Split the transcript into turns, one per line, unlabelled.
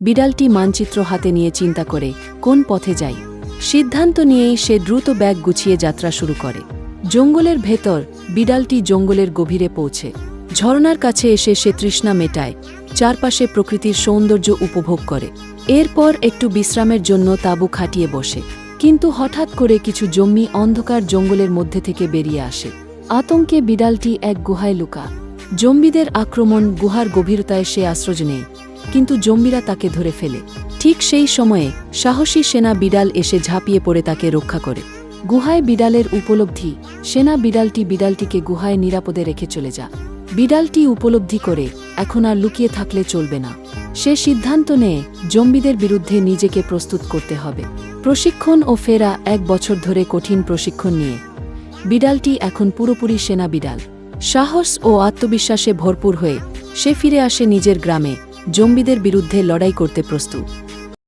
বিড়ালটি মানচিত্র হাতে নিয়ে চিন্তা করে কোন পথে যাই। সিদ্ধান্ত নিয়েই সে দ্রুত ব্যাগ গুছিয়ে যাত্রা শুরু করে। জঙ্গলের ভেতর বিড়ালটি জঙ্গলের গভীরে পৌঁছে ঝর্ণার কাছে এসে সে তৃষ্ণা মেটায়, চারপাশে প্রকৃতির সৌন্দর্য উপভোগ করে। এরপর একটু বিশ্রামের জন্য তাঁবু খাটিয়ে বসে। কিন্তু হঠাৎ করে কিছু জম্মি অন্ধকার জঙ্গলের মধ্যে থেকে বেরিয়ে আসে। আতঙ্কে বিড়ালটি এক গুহায় লুকা। জম্বিদের আক্রমণ, গুহার গভীরতায় সে আশ্রয় নেয়, কিন্তু জম্বিরা তাকে ধরে ফেলে। ঠিক সেই সময়ে সাহসী সেনা বিড়াল এসে ঝাঁপিয়ে পড়ে তাকে রক্ষা করে। গুহায় বিড়ালের উপলব্ধি। সেনা বিড়ালটিকে গুহায় নিরাপদে রেখে চলে যা। বিড়ালটি উপলব্ধি করে এখন আর লুকিয়ে থাকলে চলবে না। সে সিদ্ধান্ত নেয় জম্বিদের বিরুদ্ধে নিজেকে প্রস্তুত করতে হবে। প্রশিক্ষণ ও ফেরা 1 বছর ধরে কঠিন প্রশিক্ষণ নিয়ে বিড়ালটি এখন পুরোপুরি সেনা বিড়াল। সাহস ও আত্মবিশ্বাসে ভরপুর হয়ে সে ফিরে আসে নিজের গ্রামে, জম্বিদের বিরুদ্ধে লড়াই করতে প্রস্তুত।